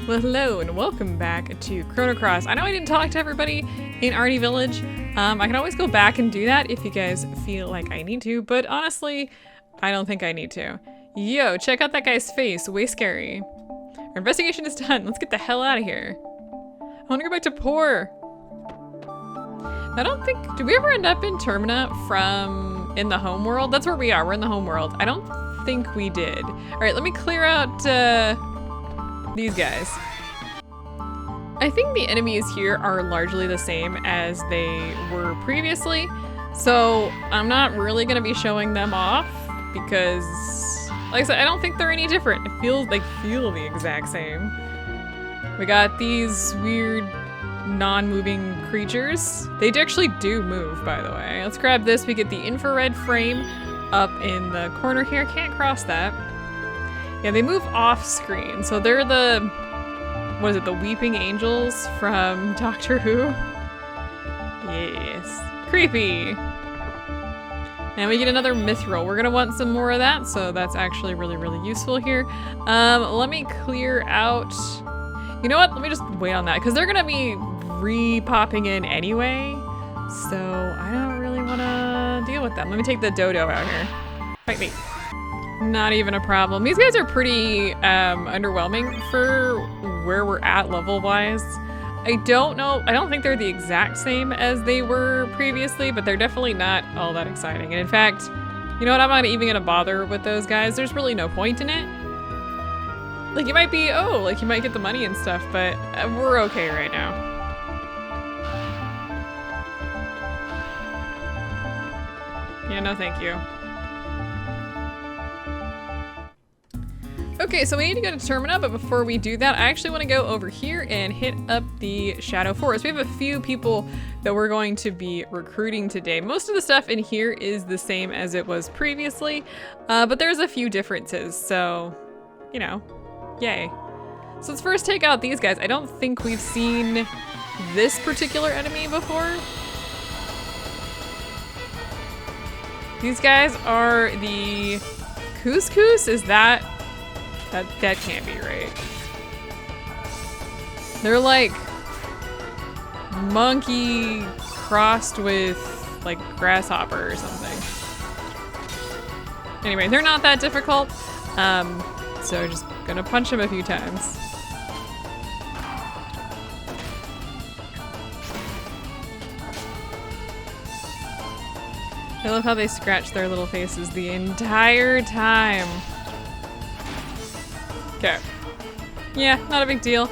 Well, hello and welcome back to Chrono. I know I didn't talk to everybody in Arni Village. I can always go back and do that if you guys feel like I need to, but honestly, I don't think I need to. Yo, check out that guy's face, way scary. Our investigation is done, let's get the hell out of here. I wanna go back to Poor. I don't think, did we ever end up in Termina from in the home world? That's where we are, we're in the home world. I don't think we did. All right, let me clear out these guys. I think the enemies here are largely the same as they were previously, so I'm not really gonna be showing them off because, like I said, I don't think they're any different. It feels like feel the exact same. We got these weird non-moving creatures. They actually do move, by the way. Let's grab this. We get the infrared frame up in the corner here. Can't cross that. Yeah, they move off screen. So they're the, what is it, the Weeping Angels from Doctor Who? Yes. Creepy. And we get another mithril. We're gonna want some more of that, so that's actually really, really useful here. Let me clear out, you know what? Let me just wait on that, because they're gonna be re-popping in anyway, so I don't really wanna deal with them. Let me take the dodo out here. Fight me. Not even a problem. These guys are pretty underwhelming for where we're at level-wise. I don't know, I don't think they're the exact same as they were previously, but they're definitely not all that exciting. And in fact, you know what, I'm not even gonna bother with those guys. There's really no point in it. Like, you might be, oh, like you might get the money and stuff, but we're okay right now. Yeah, no thank you. Okay, so we need to go to Termina, but before we do that, I actually want to go over here and hit up the Shadow Forest. We have a few people that we're going to be recruiting today. Most of the stuff in here is the same as it was previously, but there's a few differences, so, you know, yay. So let's first take out these guys. I don't think we've seen this particular enemy before. These guys are the Cuscus, is that? That can't be right. They're like monkey crossed with like grasshopper or something. Anyway, they're not that difficult. So just gonna punch them a few times. I love how they scratch their little faces the entire time. Okay. Yeah, not a big deal.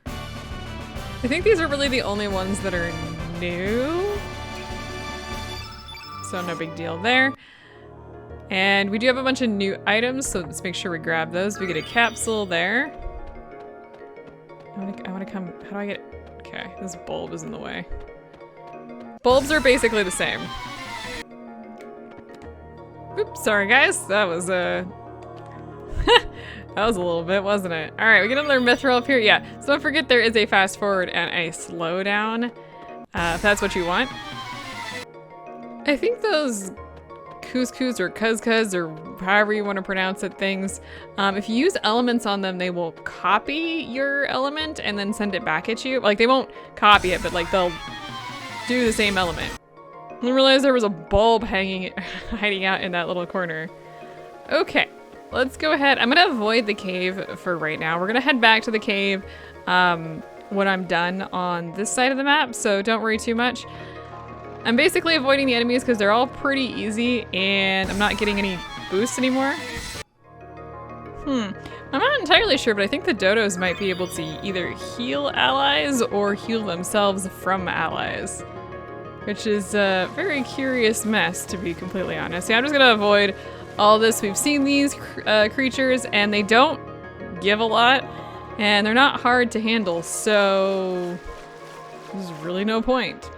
I think these are really the only ones that are new. So no big deal there. And we do have a bunch of new items, so let's make sure we grab those. We get a capsule there. I wanna come, how do I get, okay, this bulb is in the way. Bulbs are basically the same. Oops, sorry guys, that was that was a little bit, wasn't it? All right, we get another mithril up here. Yeah, so don't forget there is a fast forward and a slow down, if that's what you want. I think those Cuscus or Cuscus or however you want to pronounce it things, if you use elements on them, they will copy your element and then send it back at you. Like, they won't copy it, but like they'll do the same element. I didn't realize there was a bulb hiding out in that little corner. Okay. Let's go ahead. I'm gonna avoid the cave for right now. We're gonna head back to the cave when I'm done on this side of the map, so don't worry too much. I'm basically avoiding the enemies because they're all pretty easy and I'm not getting any boosts anymore. I'm not entirely sure, but I think the dodos might be able to either heal allies or heal themselves from allies, which is a very curious mess, to be completely honest. Yeah, I'm just gonna avoid all this. We've seen these creatures and they don't give a lot and they're not hard to handle, so there's really no point.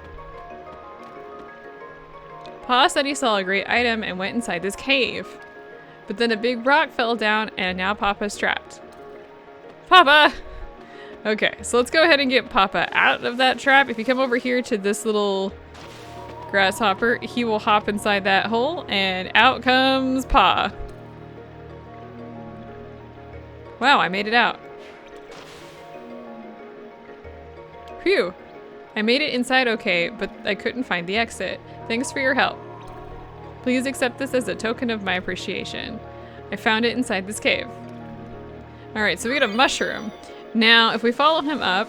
Pa said he saw a great item and went inside this cave, but then a big rock fell down and now Papa's trapped. Papa! Okay, so let's go ahead and get Papa out of that trap. If you come over here to this little grasshopper, he will hop inside that hole and out comes Pa. Wow, I made it out. Phew. I made it inside okay, but I couldn't find the exit. Thanks for your help. Please accept this as a token of my appreciation. I found it inside this cave. Alright, so we got a mushroom. Now, if we follow him up...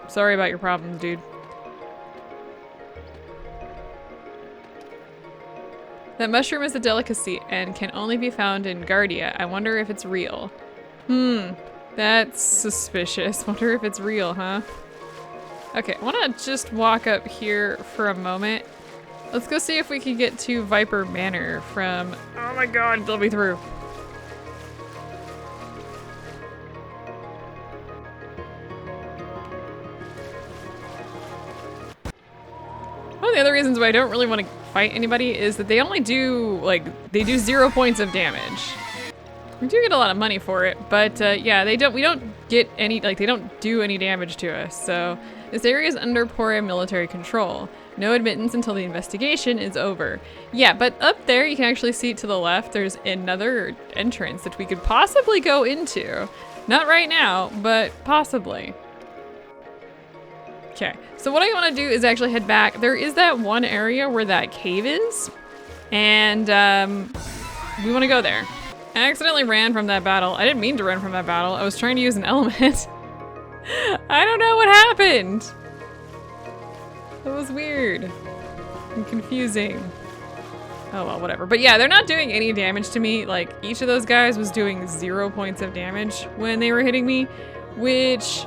Sorry about your problems, dude. That mushroom is a delicacy and can only be found in Guardia. I wonder if it's real. That's suspicious. Wonder if it's real, huh? Okay, I want to just walk up here for a moment. Let's go see if we can get to Viper Manor from... Oh my god, they'll be through. One of the other reasons why I don't really want to fight anybody is that they only do, like, they do 0 points of damage. We do get a lot of money for it, but yeah, we don't get any, like, they don't do any damage to us, so this area is under Poria military control. No admittance until the investigation is over. Yeah, but up there you can actually see to the left there's another entrance that we could possibly go into. Not right now, but possibly. Okay, so what I want to do is actually head back. There is that one area where that cave is, and we want to go there. I accidentally ran from that battle. I didn't mean to run from that battle. I was trying to use an element. I don't know what happened. That was weird and confusing. Oh well, whatever. But yeah, they're not doing any damage to me. Like, each of those guys was doing 0 points of damage when they were hitting me, which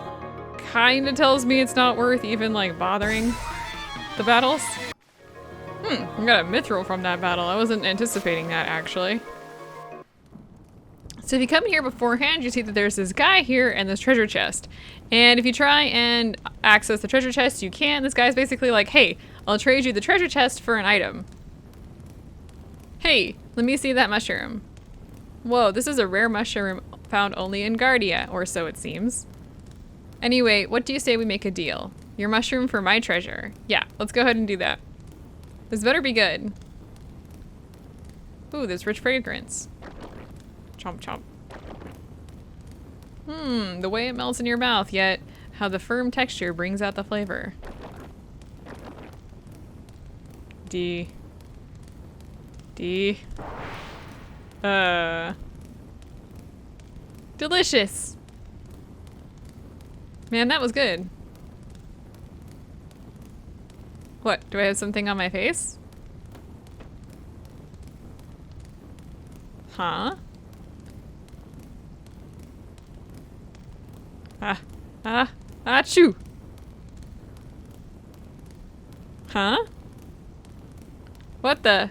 kind of tells me it's not worth even, like, bothering the battles. I got a mithril from that battle. I wasn't anticipating that, actually. So if you come here beforehand, you see that there's this guy here and this treasure chest. And if you try and access the treasure chest, you can. This guy's basically like, hey, I'll trade you the treasure chest for an item. Hey, let me see that mushroom. Whoa, this is a rare mushroom found only in Guardia, or so it seems. Anyway, what do you say we make a deal? Your mushroom for my treasure. Yeah, let's go ahead and do that. This better be good. Ooh, there's rich fragrance. Chomp chomp. The way it melts in your mouth, yet how the firm texture brings out the flavor. D. Delicious. Man, that was good. What, do I have something on my face? Huh? Achoo! Huh? What the?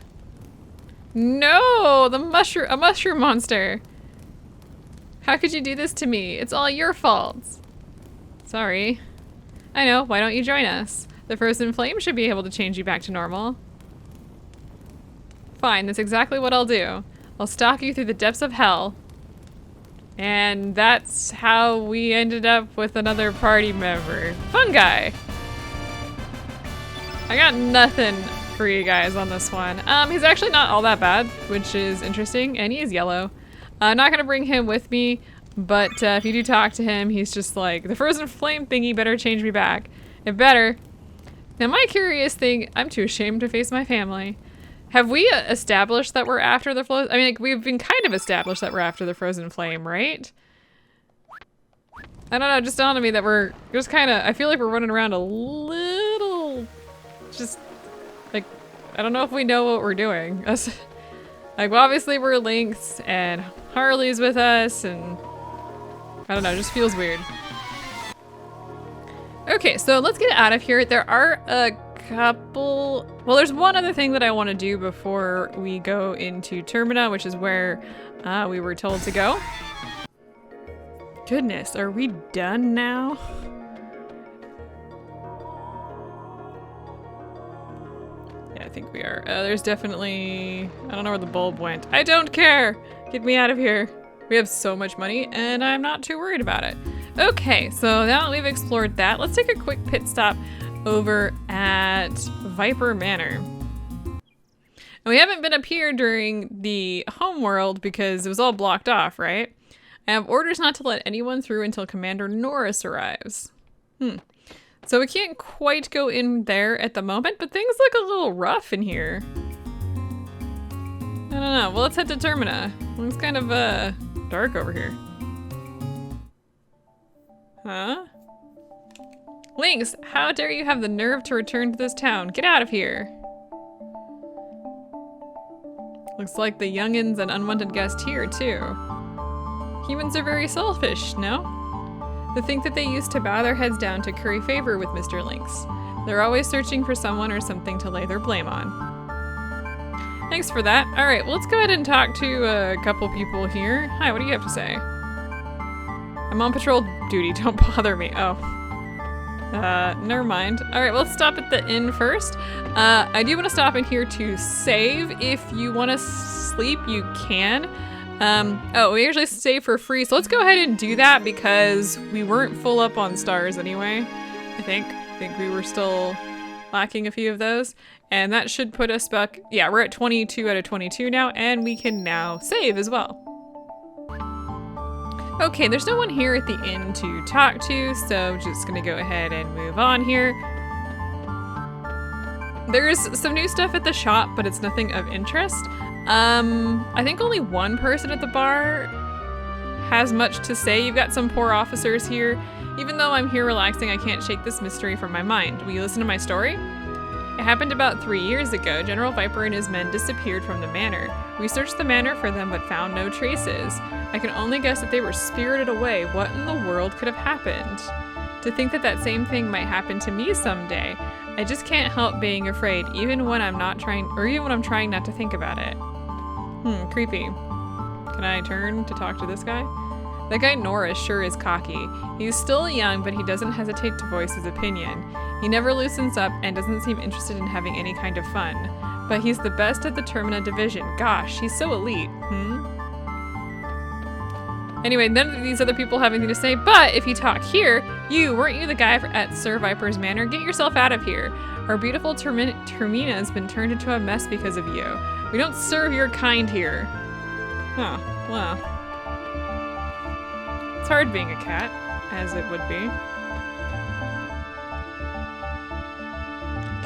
No! A mushroom monster! How could you do this to me? It's all your fault. Sorry. I know, why don't you join us? The frozen flame should be able to change you back to normal. Fine, that's exactly what I'll do. I'll stalk you through the depths of hell. And that's how we ended up with another party member. Funguy! I got nothing for you guys on this one. He's actually not all that bad, which is interesting, and he is yellow. I'm not gonna bring him with me, but if you do talk to him, he's just like, the frozen flame thingy better change me back. It better. Now my curious thing, I'm too ashamed to face my family. Have we established that we're after the I mean, like, we've been kind of established that we're after the frozen flame, right? I don't know, it just dawned on me that we're just kind of, I feel like we're running around a little, just, like, I don't know if we know what we're doing. Like, well, obviously we're Lynx and Harley's with us, and I don't know, it just feels weird. Okay, so let's get out of here. There are a couple, well, there's one other thing that I want to do before we go into Termina, which is where we were told to go. Goodness, are we done now? Yeah, I think we are. There's definitely, I don't know where the bulb went. I don't care! Get me out of here. We have so much money and I'm not too worried about it. Okay, so now that we've explored that, let's take a quick pit stop over at Viper Manor. And we haven't been up here during the homeworld because it was all blocked off, right? I have orders not to let anyone through until Commander Norris arrives. So we can't quite go in there at the moment, but things look a little rough in here. I don't know. Well, let's head to Termina. Looks kind of dark over here. Huh? Lynx, how dare you have the nerve to return to this town? Get out of here. Looks like the youngins and unwanted guest here, too. Humans are very selfish, no? To think that they used to bow their heads down to curry favor with Mr. Lynx. They're always searching for someone or something to lay their blame on. Thanks for that. All right, well, let's go ahead and talk to a couple people here. Hi, what do you have to say? I'm on patrol duty, don't bother me. Oh. Never mind. All right, well, let's stop at the inn first. I do want to stop in here to save. If you want to sleep, you can. Oh, we usually save for free, so let's go ahead and do that because we weren't full up on stars anyway. I think we were still lacking a few of those, and that should put us back. Yeah, we're at 22 out of 22 now, and we can now save as well. Okay, there's no one here at the inn to talk to, so just gonna go ahead and move on here. There's some new stuff at the shop, but it's nothing of interest. I think only one person at the bar has much to say. You've got some poor officers here. Even though I'm here relaxing, I can't shake this mystery from my mind. Will you listen to my story? It happened about 3 years ago. General Viper and his men disappeared from the manor. We searched the manor for them but found no traces. I can only guess that they were spirited away. What in the world could have happened? To think that that same thing might happen to me someday. I just can't help being afraid, even when I'm trying not to think about it. Creepy. Can I turn to talk to this guy? That guy Norris sure is cocky. He's still young, but he doesn't hesitate to voice his opinion. He never loosens up and doesn't seem interested in having any kind of fun. But he's the best at the Termina division. Gosh, he's so elite. Anyway, none of these other people have anything to say, but if you talk here, weren't you the guy at Sir Viper's Manor? Get yourself out of here. Our beautiful Termina has been turned into a mess because of you. We don't serve your kind here. Oh, wow. It's hard being a cat, as it would be.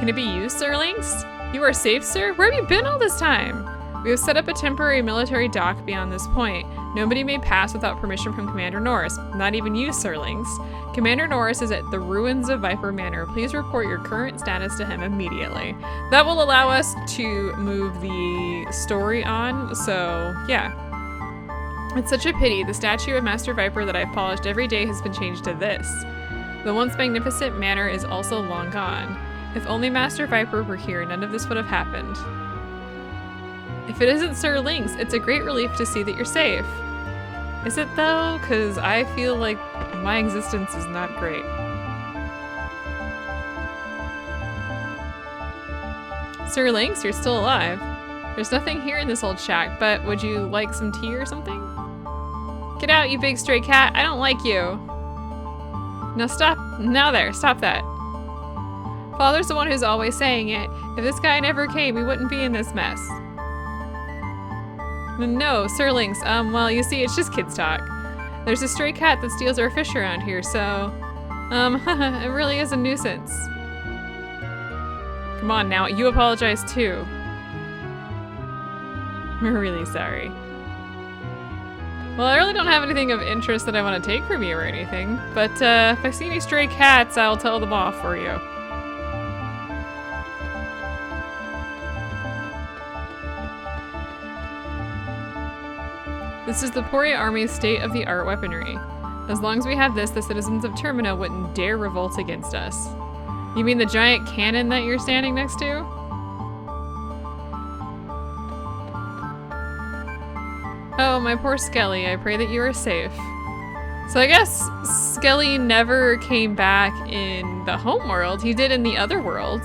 Can it be you, Sir Lynx? You are safe, sir? Where have you been all this time? We have set up a temporary military dock beyond this point. Nobody may pass without permission from Commander Norris. Not even you, Sir Lynx. Commander Norris is at the ruins of Viper Manor. Please report your current status to him immediately. That will allow us to move the story on, so yeah. It's such a pity. The statue of Master Viper that I've polished every day has been changed to this. The once magnificent manor is also long gone. If only Master Viper were here, none of this would have happened. If it isn't Sir Lynx, it's a great relief to see that you're safe. Is it though? Because I feel like my existence is not great. Sir Lynx, you're still alive. There's nothing here in this old shack, but would you like some tea or something? Get out, you big stray cat. I don't like you. Now stop. Now there. Stop that. Father's the one who's always saying it. If this guy never came, we wouldn't be in this mess. No, Sir Lynx, well, you see, it's just kids talk. There's a stray cat that steals our fish around here, so, it really is a nuisance. Come on now, you apologize too. We're really sorry. Well, I really don't have anything of interest that I want to take from you or anything, but, if I see any stray cats, I'll tell them off for you. This is the Poria Army's state-of-the-art weaponry. As long as we have this, the citizens of Termina wouldn't dare revolt against us. You mean the giant cannon that you're standing next to? Oh, my poor Skelly, I pray that you are safe. So I guess Skelly never came back in the home world. He did in the other world.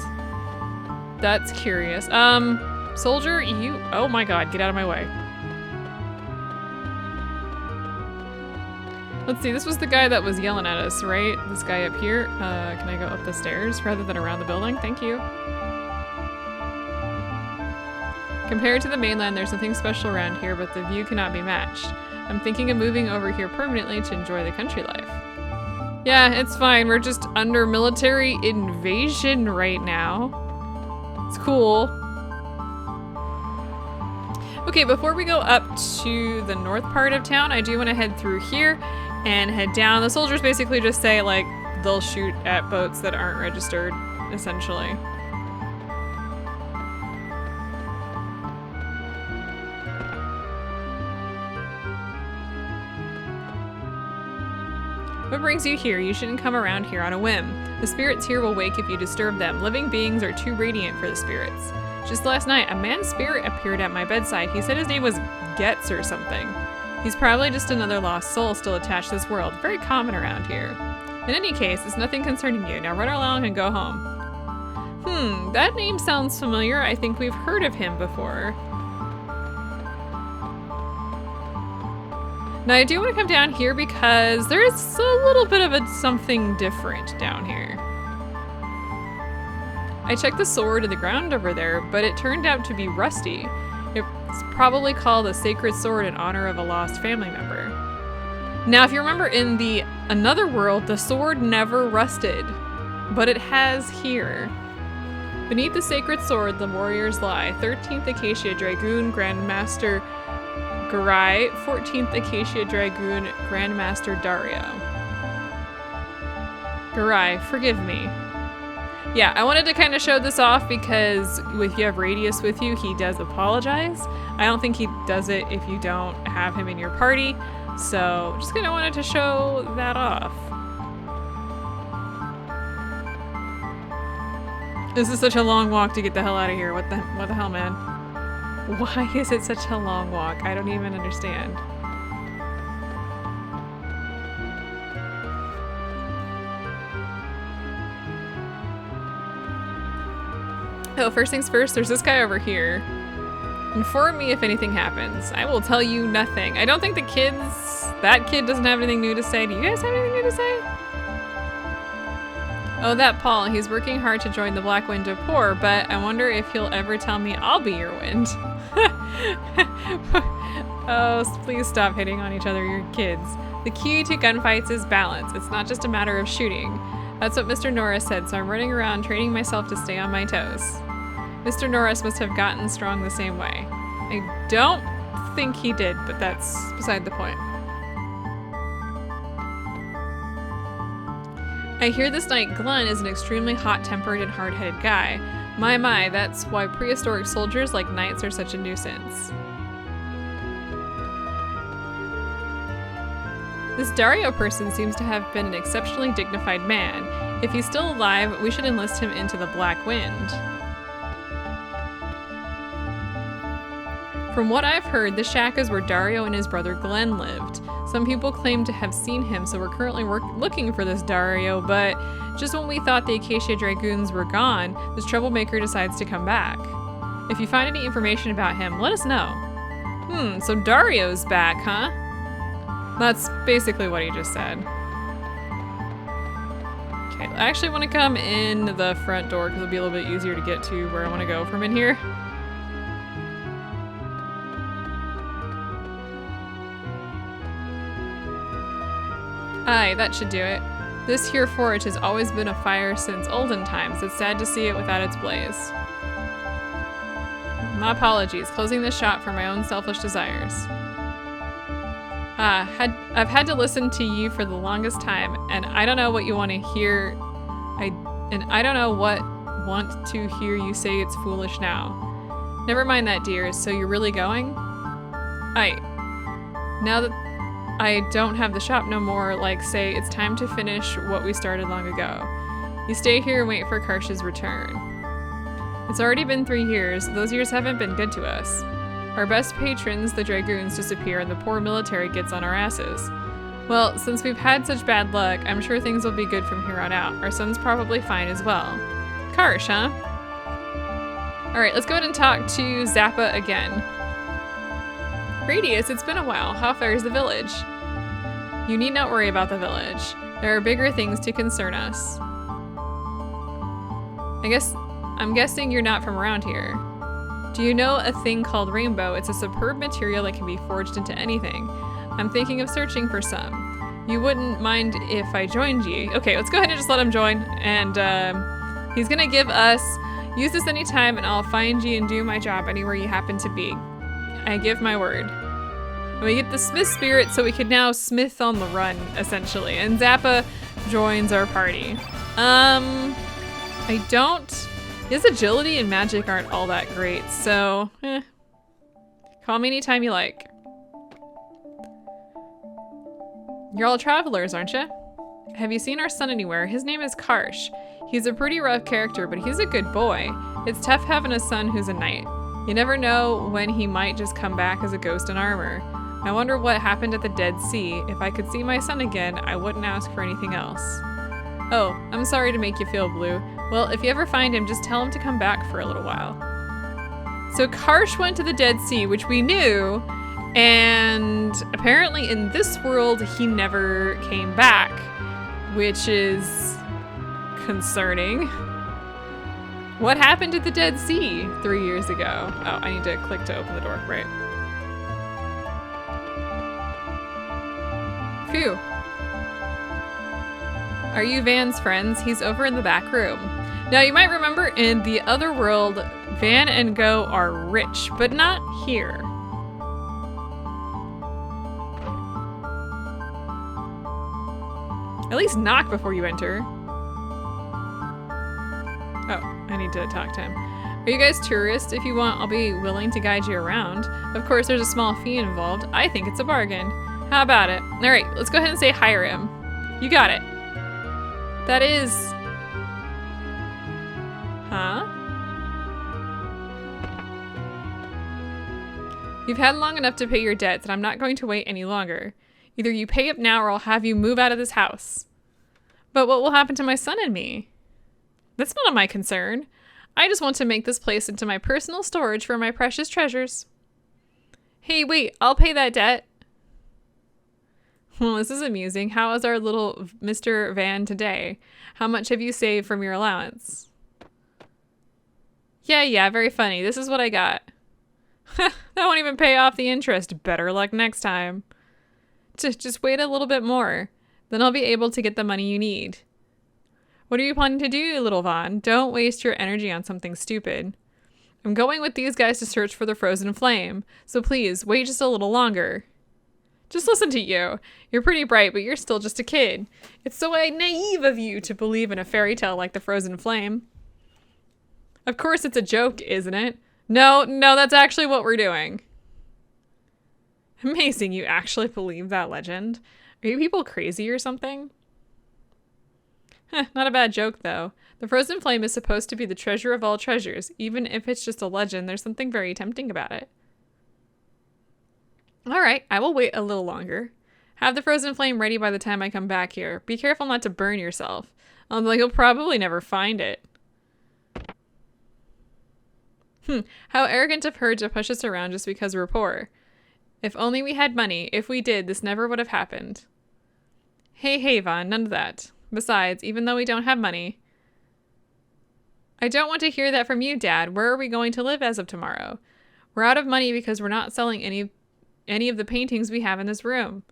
That's curious. Soldier, you... Oh my god, get out of my way. Let's see, this was the guy that was yelling at us, right? This guy up here. Can I go up the stairs rather than around the building? Thank you. Compared to the mainland, there's nothing special around here, but the view cannot be matched. I'm thinking of moving over here permanently to enjoy the country life. Yeah, it's fine. We're just under military invasion right now. It's cool. Okay, before we go up to the north part of town, I do want to head through here and head down. The soldiers basically just say, like, they'll shoot at boats that aren't registered, essentially. What brings you here? You shouldn't come around here on a whim. The spirits here will wake if you disturb them. Living beings are too radiant for the spirits. Just last night, a man's spirit appeared at my bedside. He said his name was Getz or something. He's probably just another lost soul still attached to this world. Very common around here. In any case, it's nothing concerning you. Now run along and go home. That name sounds familiar. I think we've heard of him before. Now I do want to come down here because there is a little bit of something different down here. I checked the sword in the ground over there, but it turned out to be rusty. It's probably called a sacred sword in honor of a lost family member. Now, if you remember in the another world, the sword never rusted, but it has here. Beneath the sacred sword, the warriors lie. 13th Acacia Dragoon Grandmaster Gogh, 14th Acacia Dragoon Grandmaster Dario. Gogh, forgive me. Yeah, I wanted to kind of show this off because if you have Radius with you, he does apologize. I don't think he does it if you don't have him in your party. So just kind of wanted to show that off. This is such a long walk to get the hell out of here. What the hell, man? Why is it such a long walk? I don't even understand. Oh, first things first, there's this guy over here. Inform me if anything happens. I will tell you nothing. I don't think that kid doesn't have anything new to say. Do you guys have anything new to say? Oh, that Paul, he's working hard to join the Black Wind of Poor, but I wonder if he'll ever tell me I'll be your wind. Oh, please stop hitting on each other, you kids. The key to gunfights is balance. It's not just a matter of shooting. That's what Mr. Norris said, so I'm running around training myself to stay on my toes. Mr. Norris must have gotten strong the same way. I don't think he did, but that's beside the point. I hear this knight Glenn is an extremely hot-tempered and hard-headed guy. My, that's why prehistoric soldiers like knights are such a nuisance. This Dario person seems to have been an exceptionally dignified man. If he's still alive, we should enlist him into the Black Wind. From what I've heard, the shack is where Dario and his brother Glenn lived. Some people claim to have seen him, so we're currently looking for this Dario, but just when we thought the Acacia Dragoons were gone, this troublemaker decides to come back. If you find any information about him, let us know. So Dario's back, huh? That's basically what he just said. Okay, I actually want to come in the front door because it'll be a little bit easier to get to where I want to go from in here. Aye, that should do it. This here forge has always been a fire since olden times. It's sad to see it without its blaze. My apologies, closing this shop for my own selfish desires. I've had to listen to you for the longest time, and I don't know what you want to hear. I don't know what want to hear you say it's foolish now. Never mind that, dear. So you're really going? Now that I don't have the shop no more, like, say, it's time to finish what we started long ago. You stay here and wait for Karsh's return. It's already been 3 years. Those years haven't been good to us. Our best patrons, the Dragoons, disappear and the poor military gets on our asses. Well, since we've had such bad luck, I'm sure things will be good from here on out. Our son's probably fine as well. Karsh, huh? Alright, let's go ahead and talk to Zappa again. Radius, it's been a while. How fares the village? You need not worry about the village. There are bigger things to concern us. I'm guessing you're not from around here. Do you know a thing called rainbow? It's a superb material that can be forged into anything. I'm thinking of searching for some. You wouldn't mind if I joined you. Okay, let's go ahead and just let him join. And he's gonna give us, use this anytime and I'll find you and do my job anywhere you happen to be. I give my word. And we get the smith spirit so we can now smith on the run, essentially. And Zappa joins our party. I don't, his agility and magic aren't all that great, so call me anytime you like. You're all travelers, aren't you? Have you seen our son anywhere? His name is Karsh. He's a pretty rough character, but he's a good boy. It's tough having a son who's a knight. You never know when he might just come back as a ghost in armor. I wonder what happened at the Dead Sea. If I could see my son again, I wouldn't ask for anything else. Oh, I'm sorry to make you feel blue. Well, if you ever find him, just tell him to come back for a little while. So Karsh went to the Dead Sea, which we knew, and apparently in this world, he never came back, which is concerning. What happened at the Dead Sea 3 years ago? Oh, I need to click to open the door, right. Phew. Are you Van's friends? He's over in the back room. Now, you might remember in the other world, Van and Gogh are rich, but not here. At least knock before you enter. Oh, I need to talk to him. Are you guys tourists? If you want, I'll be willing to guide you around. Of course, there's a small fee involved. I think it's a bargain. How about it? All right, let's go ahead and say hire him. You got it. That is... Huh? You've had long enough to pay your debts, and I'm not going to wait any longer. Either you pay up now or I'll have you move out of this house. But what will happen to my son and me? That's none of my concern. I just want to make this place into my personal storage for my precious treasures. Hey, wait, I'll pay that debt. Well, this is amusing. How is our little Mr. Van today? How much have you saved from your allowance? Yeah, very funny. This is what I got. That won't even pay off the interest. Better luck next time. Just wait a little bit more. Then I'll be able to get the money you need. What are you planning to do, little Vaughn? Don't waste your energy on something stupid. I'm going with these guys to search for the frozen flame. So please, wait just a little longer. Just listen to you. You're pretty bright, but you're still just a kid. It's so naive of you to believe in a fairy tale like the frozen flame. Of course it's a joke, isn't it? No, that's actually what we're doing. Amazing, you actually believe that legend? Are you people crazy or something? Not a bad joke, though. The frozen flame is supposed to be the treasure of all treasures. Even if it's just a legend, there's something very tempting about it. All right, I will wait a little longer. Have the frozen flame ready by the time I come back here. Be careful not to burn yourself. Although you'll probably never find it. How arrogant of her to push us around just because we're poor. If only we had money. If we did, this never would have happened. Hey, Vaughn, none of that. Besides, even though we don't have money... I don't want to hear that from you, Dad. Where are we going to live as of tomorrow? We're out of money because we're not selling any of the paintings we have in this room.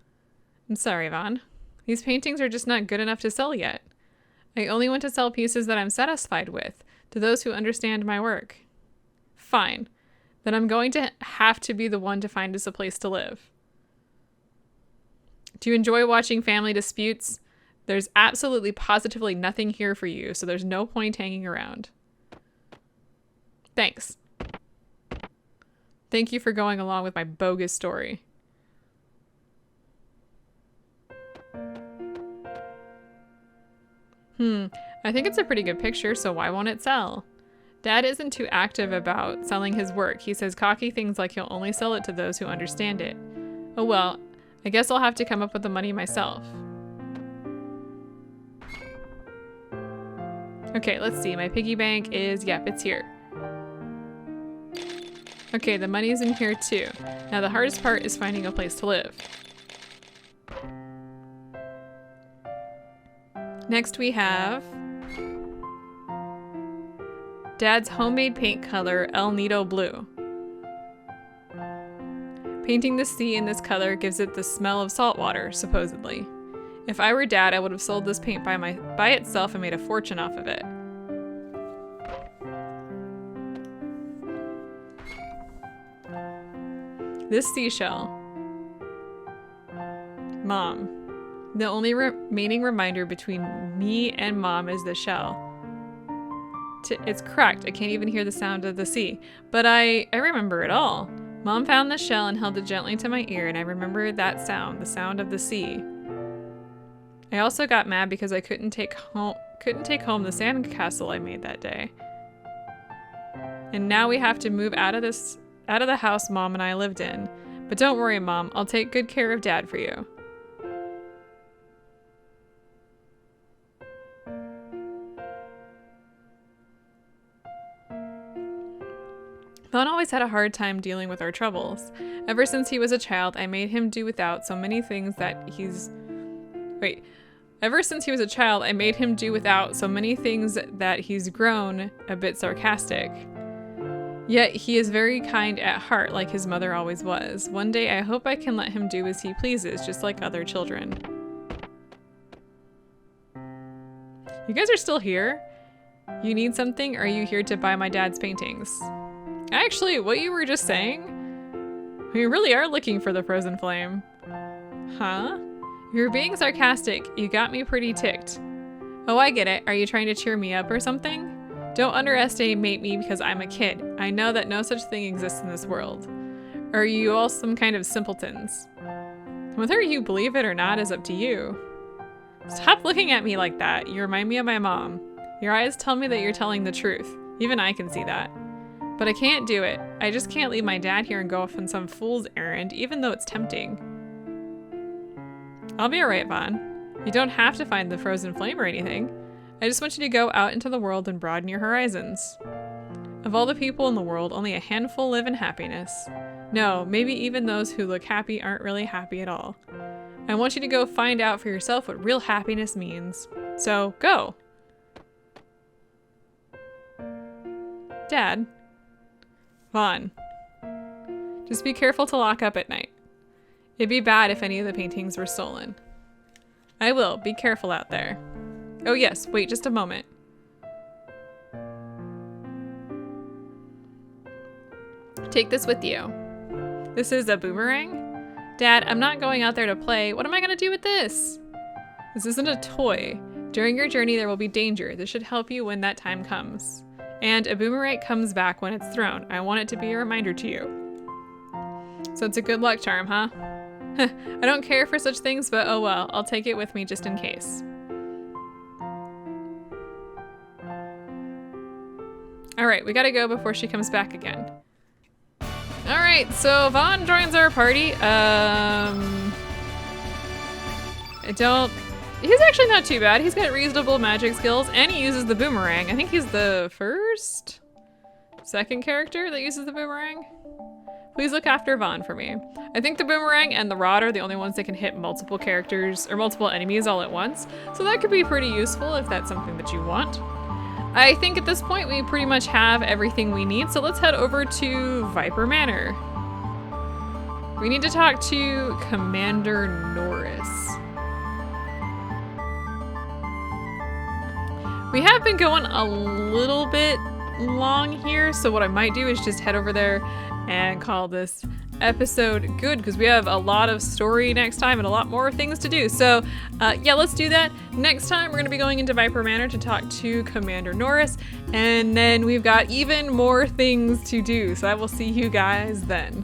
I'm sorry, Vaughn. These paintings are just not good enough to sell yet. I only want to sell pieces that I'm satisfied with, to those who understand my work. Fine. Then I'm going to have to be the one to find us a place to live. Do you enjoy watching family disputes? There's absolutely positively nothing here for you, so there's no point hanging around. Thanks. Thank you for going along with my bogus story. I think it's a pretty good picture, so why won't it sell? Dad isn't too active about selling his work. He says cocky things like he'll only sell it to those who understand it. Oh well, I guess I'll have to come up with the money myself. Okay, let's see. My piggy bank is, yep, it's here. Okay, the money's in here too. Now the hardest part is finding a place to live. Next we have Dad's homemade paint color, El Nido Blue. Painting the sea in this color gives it the smell of salt water, supposedly. If I were Dad, I would have sold this paint by itself and made a fortune off of it. This seashell. Mom. The only remaining reminder between me and Mom is the shell. It's cracked. I can't even hear the sound of the sea. But I remember it all. Mom found the shell and held it gently to my ear, and I remember that sound, the sound of the sea. I also got mad because I couldn't take home the sandcastle I made that day. And now we have to move out of the house Mom and I lived in. But don't worry, Mom. I'll take good care of Dad for you. Vaughn always had a hard time dealing with our troubles. Ever since he was a child, I made him do without so many things that he's grown a bit sarcastic. Yet he is very kind at heart, like his mother always was. One day I hope I can let him do as he pleases, just like other children. You guys are still here? You need something, or are you here to buy my dad's paintings? Actually, what you were just saying? We really are looking for the frozen flame. Huh? You're being sarcastic. You got me pretty ticked. Oh, I get it. Are you trying to cheer me up or something? Don't underestimate me because I'm a kid. I know that no such thing exists in this world. Or are you all some kind of simpletons? Whether you believe it or not is up to you. Stop looking at me like that. You remind me of my mom. Your eyes tell me that you're telling the truth. Even I can see that. But I can't do it. I just can't leave my dad here and go off on some fool's errand, even though it's tempting. I'll be alright, Vaughn. You don't have to find the frozen flame or anything. I just want you to go out into the world and broaden your horizons. Of all the people in the world, only a handful live in happiness. No, maybe even those who look happy aren't really happy at all. I want you to go find out for yourself what real happiness means. So, go! Dad. Vaughn. Just be careful to lock up at night. It'd be bad if any of the paintings were stolen. I will. Be careful out there. Oh yes, wait just a moment. Take this with you. This is a boomerang? Dad, I'm not going out there to play. What am I gonna do with this? This isn't a toy. During your journey there will be danger. This should help you when that time comes. And a boomerang comes back when it's thrown. I want it to be a reminder to you. So it's a good luck charm, huh? I don't care for such things, but oh well. I'll take it with me just in case. Alright, we gotta go before she comes back again. Alright, so Vaughn joins our party. He's actually not too bad. He's got reasonable magic skills, and he uses the boomerang. I think he's the second character that uses the boomerang. Please look after Vaughn for me. I think the boomerang and the rod are the only ones that can hit multiple characters or multiple enemies all at once, so that could be pretty useful if that's something that you want. I think at this point we pretty much have everything we need, so let's head over to Viper Manor. We need to talk to Commander Norris. We have been going a little bit long here, so what I might do is just head over there and call this episode good, because we have a lot of story next time and a lot more things to do. So yeah, let's do that. Next time we're going to be going into Viper Manor to talk to Commander Norris, and then we've got even more things to do. So I will see you guys then.